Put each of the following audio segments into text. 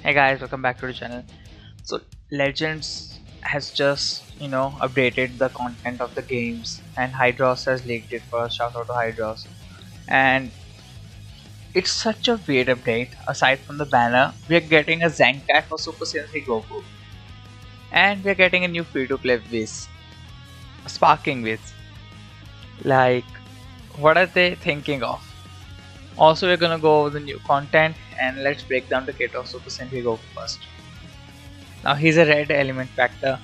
Hey guys, welcome back to the channel. So Legends has just updated the content of the games, and Hydros has leaked it first. Shout out to Hydros. And it's such a weird update. Aside from the banner, we are getting a Zenkai for Super Saiyan 3 Goku, and we are getting a new free-to-play Whis, sparking Whis. Like, what are they thinking of? Also, we're gonna go over the new content, and let's break down the kit of Super Saiyan 3 Goku first. Now he's a red element factor,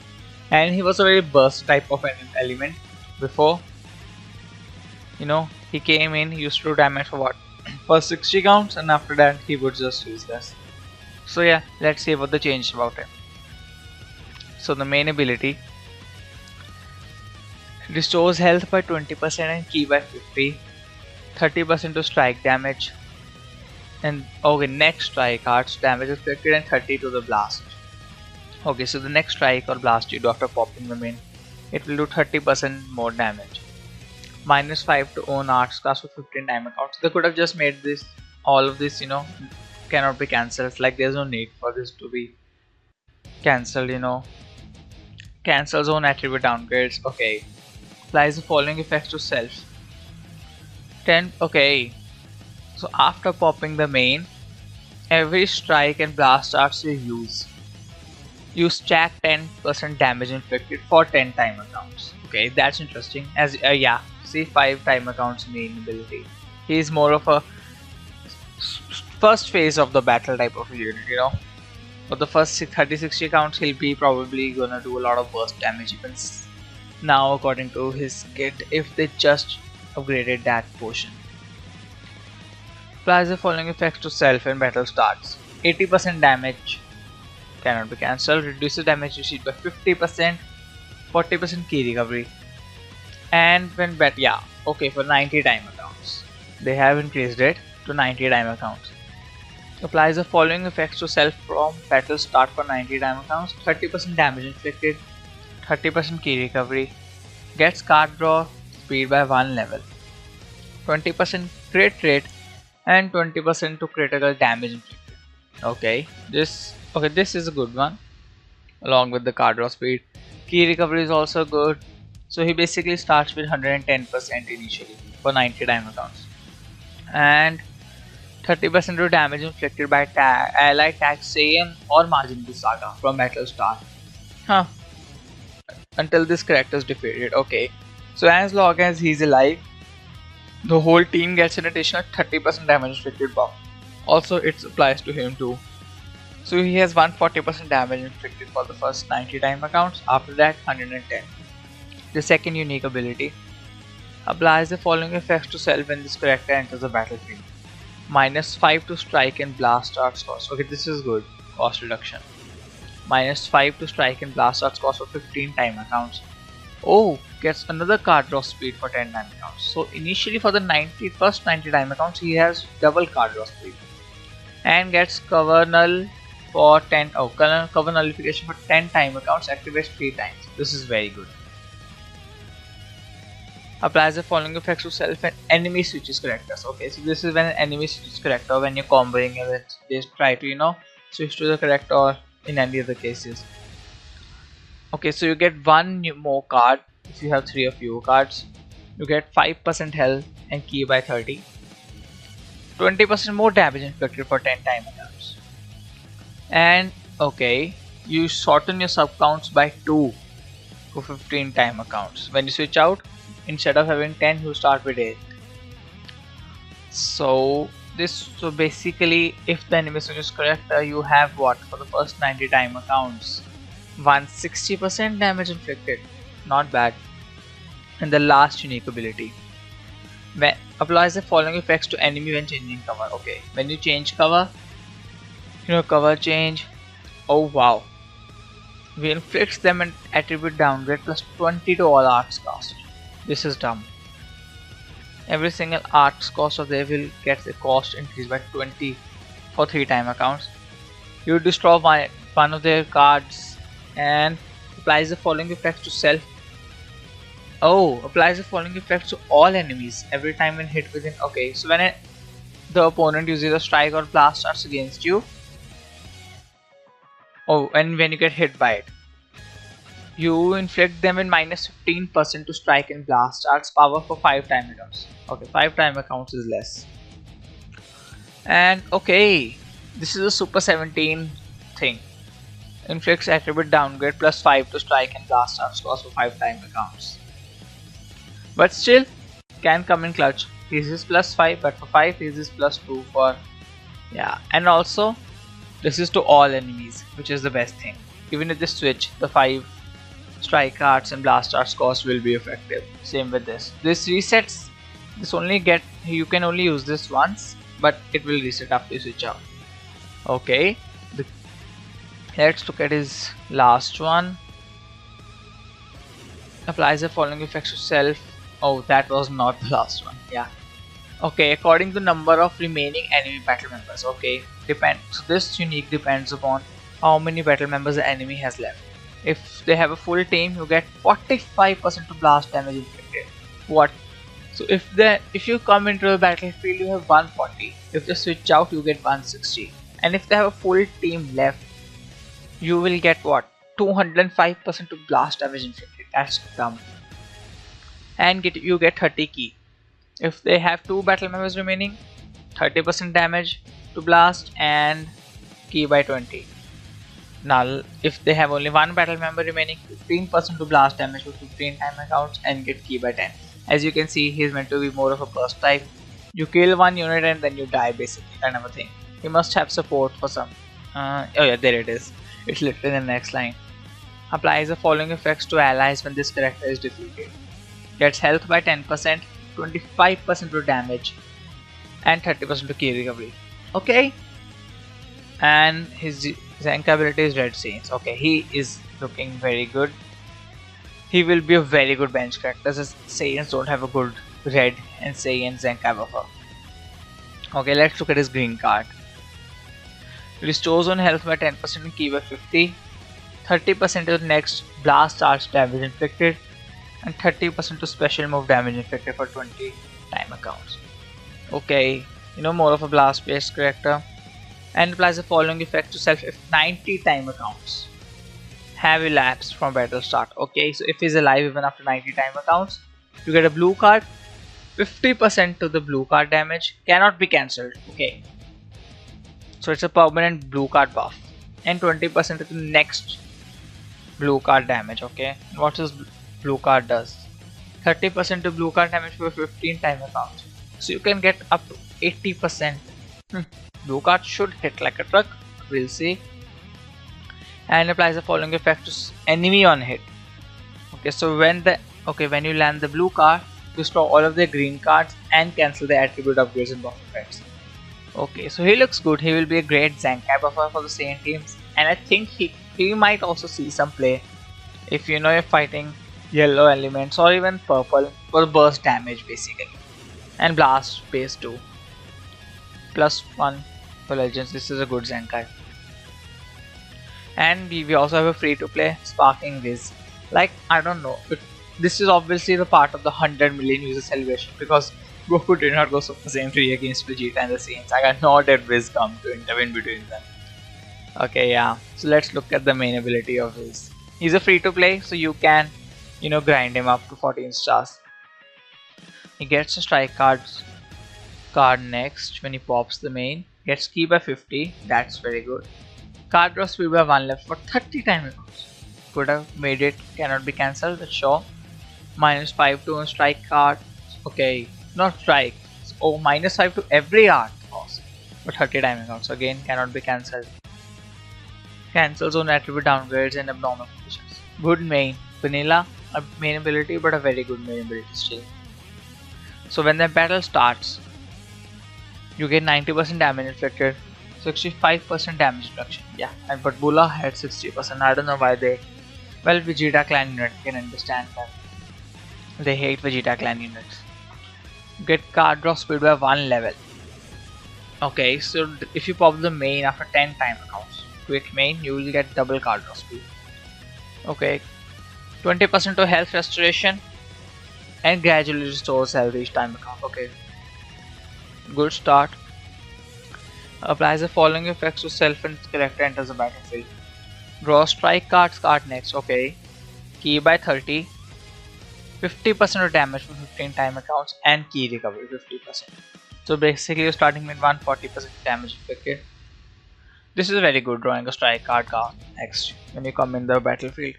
and he was a very burst type of an element before. He came in, he used to do damage for what? First 60 counts, and after that he would just useless. So yeah, let's see what the change about him. So the main ability restores health by 20% and ki by 50, 30% to strike damage, and okay, next strike arts damage inflicted and 30 to the blast. Okay, so the next strike or blast you do after popping the main, it will do 30% more damage. -5 to own arts class for 15 time accounts. They could have just made this, all of this, cannot be cancelled. Like there's no need for this to be cancelled. Cancel zone attribute downgrades. Okay. Applies the following effects to self. 10. Okay. So after popping the main, every strike and blast arts you stack 10% damage inflicted for 10 time accounts. Okay, that's interesting. As yeah, see 5 time accounts main ability. He is more of a first phase of the battle type of unit. For the first 30-60 counts, he'll be probably gonna do a lot of burst damage even now, according to his kit, if they just upgraded that portion. Applies the following effects to self when battle starts. 80% damage cannot be cancelled, reduces damage received by 50%, 40% key recovery, and when for 90 time accounts. They have increased it to 90 time accounts. Applies the following effects to self from battle start for 90 time accounts. 30% damage inflicted, 30% key recovery, gets card draw speed by 1 level, 20% crit rate, and 20% to critical damage inflicted. This is a good one, along with the card draw speed. Key recovery is also good. So he basically starts with 110% initially for 90 time accounts, and 30% to damage inflicted by ally tag Saiyan or Majin Buu Saga from battle start. Until this character is defeated. Okay, so as long as he's alive, the whole team gets an additional 30% damage inflicted buff. Also, it applies to him too. So he has 140% damage inflicted for the first 90 time accounts, after that 110. The second unique ability applies the following effects to self when this character enters the battlefield. -5 to strike and blast arts cost. Okay, this is good. Cost reduction. -5 to strike and blast arts cost for 15 time accounts. Oh, gets another card draw speed for 10 time accounts. So initially for the first 90 time accounts, he has double card draw speed. And gets cover null for 10. Oh, cover nullification for 10 time accounts activates 3 times. This is very good. Applies the following effects to self and enemy switches characters. Okay, so this is when an enemy switches character, when you're comboing it, they try to switch to the character in any of the cases. Okay, so you get one more card if you have 3 or fewer cards. You get 5% health and ki by 30, 20% more damage inflicted for 10 time accounts, and okay, you shorten your sub counts by 2 for 15 time accounts. When you switch out, instead of having 10, you start with 8. So basically, if the enemy switches character, you have what for the first 90 time accounts, 160% damage inflicted, not bad. And the last unique ability applies the following effects to enemy when changing cover. Okay, when you change cover, cover change. Oh wow, we inflicts them an attribute downgrade plus 20 to all arts cost. This is dumb. Every single arts cost of they will get the cost increased by 20 for 3 time accounts. You destroy one of their cards and applies the following effects to self. Oh, applies the following effects to all enemies every time when hit within. Okay, so when the opponent uses a strike or blast arts against you, Oh, and when you get hit by it, you inflict them with minus 15% to strike and blast arts power for 5 timer counts. Okay, 5 timer counts is less. And okay, this is a Super 17 thing. Inflicts attribute downgrade plus 5 to strike and blast arts cost for 5 timer counts. But still, can come in clutch. This is plus 5, but for 5 this is plus 2 for, yeah. And also, this is to all enemies, which is the best thing. Even if they switch, the 5 strike arts and blast arts cost will be effective. Same with this. This resets. This only get, you can only use this once, but it will reset after you switch out. Okay, let's look at his last one. Applies the following effects to self. Oh, that was not the last one. Yeah. Okay, according to number of remaining enemy battle members. Okay, depends. So this unique depends upon how many battle members the enemy has left. If they have a full team, you get 45% to blast damage inflicted. What? So if you come into the battlefield, you have 140. If they switch out, you get 160. And if they have a full team left, you will get what? 205% to blast damage inflicted. That's dumb. And you get 30 key. If they have 2 battle members remaining, 30% damage to blast and key by 20. Now if they have only 1 battle member remaining, 15% to blast damage with 15 timer counts and get key by 10. As you can see, he is meant to be more of a burst type. You kill 1 unit and then you die, basically, kind of a thing. He must have support for some. Oh yeah, there it is. It's literally in the next line. Applies the following effects to allies when this character is defeated. Gets health by 10%, 25% to damage, and 30% to key recovery. Okay. And his Zenkai ability is Red Saiyans. Okay, he is looking very good. He will be a very good bench character as Saiyans don't have a good Red and Saiyan Zenkai buffer. Okay, let's look at his green card. Restores on health by 10% and key by 50, 30% to the next blast arts damage inflicted, and 30% to special move damage inflicted for 20 timer counts. Okay, more of a blast based character. And applies the following effect to self if 90 timer counts have elapsed from battle start. Okay, so if he's alive even after 90 timer counts, you get a blue card. 50% to the blue card damage cannot be cancelled. Okay, so it's a permanent blue card buff, and 20% to the next blue card damage. Okay, and what this blue card does? 30% to blue card damage for 15 timer counts. So you can get up to 80%. Blue card should hit like a truck. We'll see. And applies the following effect to enemy on hit. Okay, so when you land the blue card, restore all of the green cards and cancel the attribute upgrades and buff effects. Okay, so he looks good. He will be a great Zenkai buffer for the same teams, and I think he might also see some play if you're fighting yellow elements or even purple for burst damage basically, and blast base too. +1 for legends. This is a good Zenkai. And we also have a free to play sparking Whis. Like, I don't know, this is obviously the part of the 100 million user celebration, because Goku did not go Super Saiyan 3 against Vegeta and the Saiyans. I got not that Whis come to intervene between them. Okay, yeah, so let's look at the main ability of Whis. He's a free to play, so you can grind him up to 14 stars. He gets a strike card next when he pops the main. Gets key by 50, that's very good. Card draw speed by 1 left for 30 timer counts. Could have made it, cannot be cancelled, but sure. -5 to a strike card. Okay, not strike. Oh, -5 to every art cost for 30 timer counts. Again, cannot be cancelled. Cancels on attribute downgrades and abnormal conditions. Good main. Vanilla, a main ability, but a very good main ability still. So when the battle starts, you get 90% damage inflicted, 65% damage reduction. Yeah, but Bula had 60%. I don't know why they. Well, Vegeta clan unit can understand that. They hate Vegeta clan units. Get card draw speed by 1 level. Okay, so if you pop the main after 10 timer counts, quick main, you will get double card draw speed. Okay, 20% to health restoration and gradually restores health each timer count. Okay, good start. Applies the following effects to self and character enters the battlefield. Draw strike cards card next. Okay. Key by 30. 50% of damage for 15 time accounts and key recovery 50%. So basically you're starting with 140% damage inflicted. This is very good, drawing a strike card next when you come in the battlefield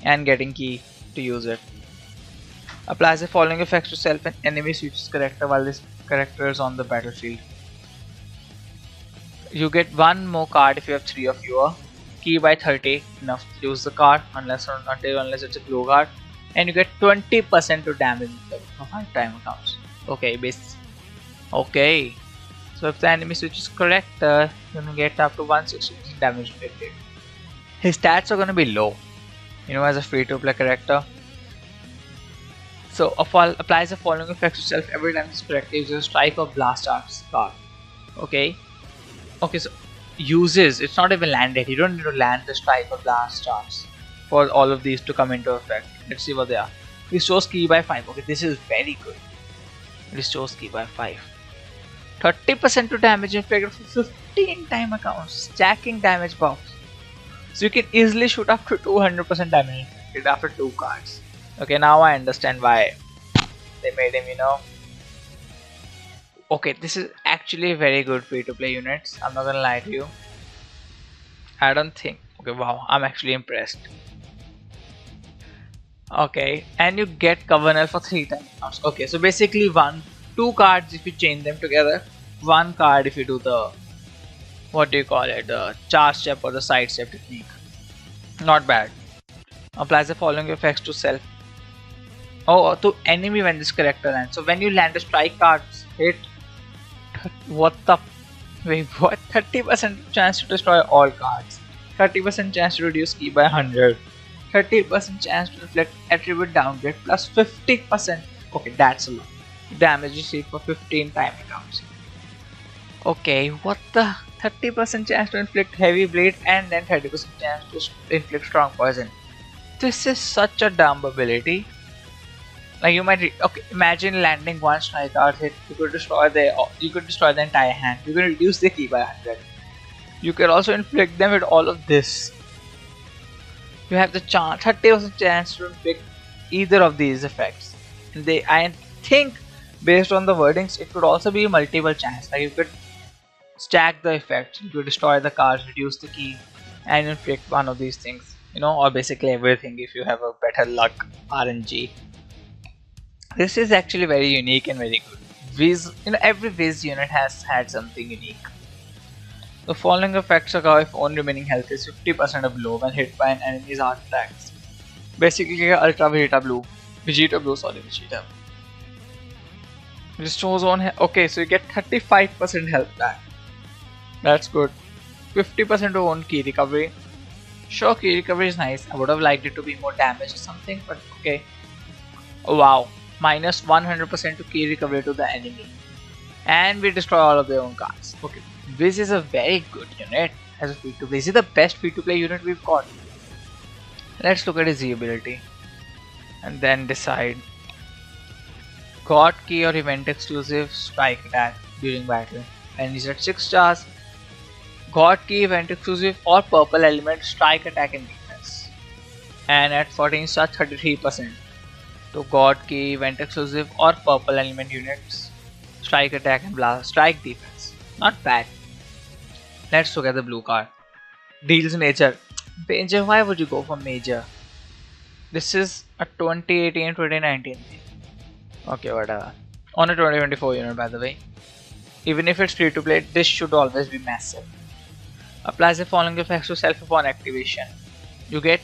and getting key to use it. Applies the following effects to self and enemy switches character while this character is on the battlefield. You get one more card if you have 3 or fewer. Key by 30, enough to use the card unless it's a blue card. And you get 20% to damage for 5 time accounts. Okay, base. Okay. So if the enemy switches character, you're gonna get up to 160% damage inflicted. His stats are gonna be low, as a free to play character. So applies the following effects to self every time this character uses a strike or blast arts card. Okay, so uses, it's not even landed, you don't need to land the strike or blast arts for all of these to come into effect. Let's see what they are. Restores key by 5. Okay, this is very good. Restores key by 5. 30% to damage inflicted for 15 time accounts. Stacking damage buffs. So you can easily shoot up to 200% damage inflicted after 2 cards. Okay, now I understand why they made him, Okay, this is actually very good free to play units. I'm not gonna lie to you. I don't think. Okay, wow, I'm actually impressed. Okay, and you get Governor for 3 times. Okay, so basically 2 cards if you chain them together, 1 card if you do the, the charge step or the side step technique. Not bad. Applies the following effects to self. Oh, to enemy when this character lands. So when you land a strike cards hit, what the, wait, what? 30% chance to destroy all cards. 30% chance to reduce key by 100. 30% chance to inflict attribute downgrade plus 50%. Okay, that's a lot. Damage received for 15 time accounts. Okay, what the? 30% chance to inflict heavy blade and then 30% chance to inflict strong poison. This is such a dumb ability. Like you might imagine landing 1 strike card hit, you could destroy the entire hand. You can reduce the key by 100. You can also inflict them with all of this. You have the 30% chance to inflict either of these effects. And I think based on the wordings, it could also be a multiple chance. Like you could stack the effects, you could destroy the cards, reduce the key, and inflict one of these things. Or basically everything if you have a better luck RNG. This is actually very unique and very good. Whis, every Whis unit has had something unique. The following effects occur if own remaining health is 50% of below when hit by an enemy's art attacks. Basically, Ultra Vegito Vegeta. Restores own health. Okay, so you get 35% health back. That's good. 50% to own key recovery. Sure, key recovery is nice. I would have liked it to be more damage or something, but okay. Oh, wow. Minus 100% to key recovery to the enemy. And we destroy all of their own cards. Okay. This is a very good unit as a free to play. This is the best free to play unit we've got. Let's look at his Z ability and then decide. God key or event exclusive strike attack during battle. And he's at 6 stars. God key event exclusive or purple element strike attack and defense. And at 14 stars 33%. To God key event exclusive or purple element units strike attack and blast strike defense. Not bad. Let's look at the blue card. Deals major. Major, why would you go for major? This is a 2018-2019. Okay, whatever. On a 2024 unit, by the way. Even if it's free to play, this should always be massive. Applies the following effects to self upon activation. You get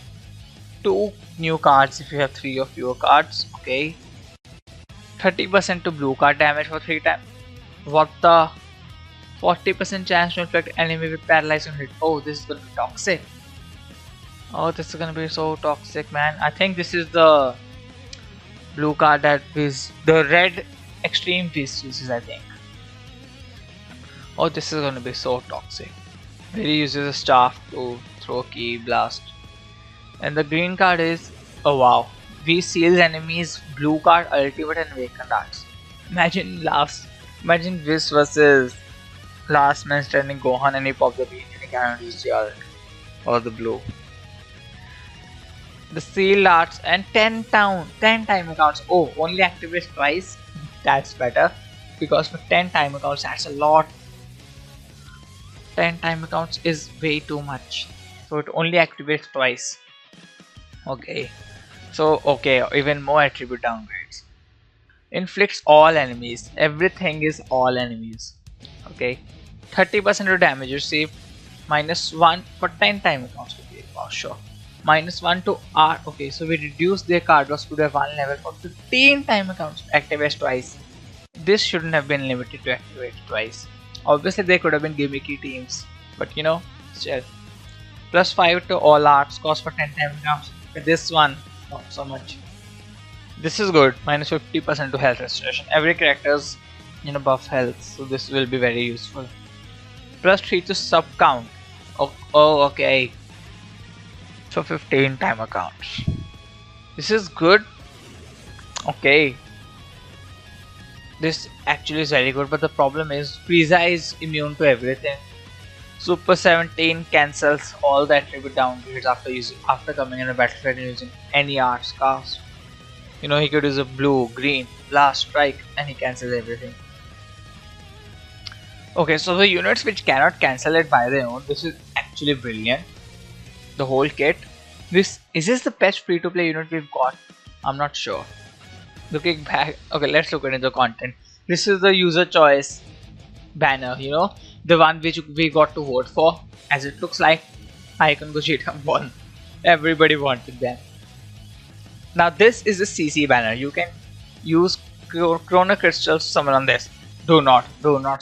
2 new cards if you have 3 or fewer cards. Okay. 30% to blue card damage for 3 times. What the? 40% chance to inflict enemy with paralyzing hit. Oh, this is gonna be toxic. Oh, this is gonna be so toxic, man. I think this is the blue card that is the red extreme Whis uses, I think. Oh, this is gonna be so toxic. He uses a staff to throw key blast. And the green card is, oh wow, Whis seals enemies blue card ultimate and awakened arts. Imagine Whis versus last man standing Gohan and he pops the green and he cannot use the ult or the blue. the sealed arts, and 10 time accounts. Oh, only activates twice. That's better, because for 10 time accounts, that's a lot. 10 time accounts is way too much, so it only activates twice. Okay, so okay, even more attribute downgrades. Inflicts all enemies. Everything is all enemies. Okay, 30% of damage received. -1 for 10 time accounts. Okay, wow, sure. -1 to R. Okay, so we reduce their card draw speed by 1 level for 15 time accounts. Activates twice. This shouldn't have been limited to activate twice. Obviously, they could have been gimmicky teams, but you know, still. +5 to all arts, cost for 10 time accounts. But this one, not so much. This is good. -50% to health restoration. Every character's buff health, so this will be very useful. +3 to sub count. Oh, okay. So 15 time accounts. This is good. Okay. This actually is very good, but the problem is Frieza is immune to everything. Super 17 cancels all the attribute downgrades after coming in a battlefield and using any arts cast. He could use a blue, green, blast, strike, and he cancels everything. Okay, so the units which cannot cancel it by their own, this is actually brilliant. The whole kit. Is this the best free-to-play unit we've got? I'm not sure. Looking back, okay, let's look into the content. This is the user choice banner, the one which we got to vote for. As it looks like, Icon Gogeta won. Everybody wanted them. Now this is the CC banner. You can use Chrono Crystals to summon on this. Do not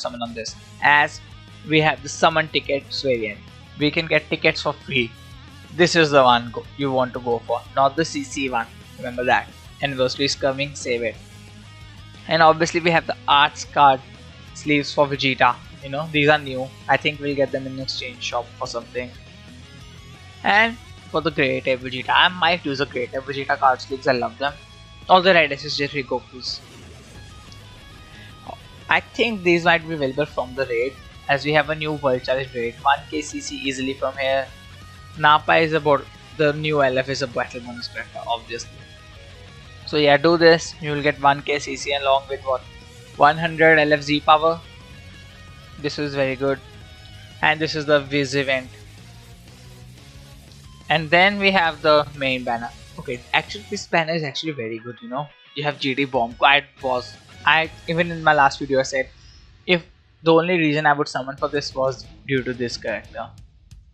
summon on this, as we have the summon tickets variant. We can get tickets for free. This is the one you want to go for, not the CC one. Remember that. Anniversary is coming, save it. And obviously we have the arts card sleeves for Vegeta. These are new. I think we'll get them in an exchange shop or something. And for the Great Ape Vegeta, I might use a Great Ape Vegeta card sleeves. I love them. All the red SSJ3 Gokus. I think these might be available from the raid, as we have a new World Challenge raid. 1k CC easily from here. Nappa is about the new LF is a battle bonus character, obviously. So yeah, do this. You will get 1k CC along with what? 100 LFZ power. This is very good. And this is the Whis event. And then we have the main banner. Okay, actually this banner is actually very good, You have GD Bomb. Even in my last video I said, if the only reason I would summon for this was due to this character.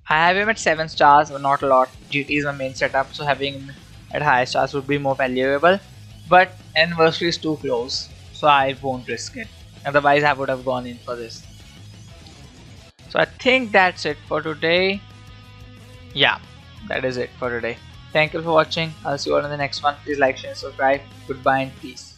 I have him at 7 stars, but not a lot. GT is my main setup, so having him at higher stars would be more valuable. But anniversary is too close, so I won't risk it. Otherwise I would have gone in for this. So I think that's it for today. Yeah, that is it for today. Thank you for watching. I'll see you all in the next one. Please like, share, and subscribe. Goodbye and peace.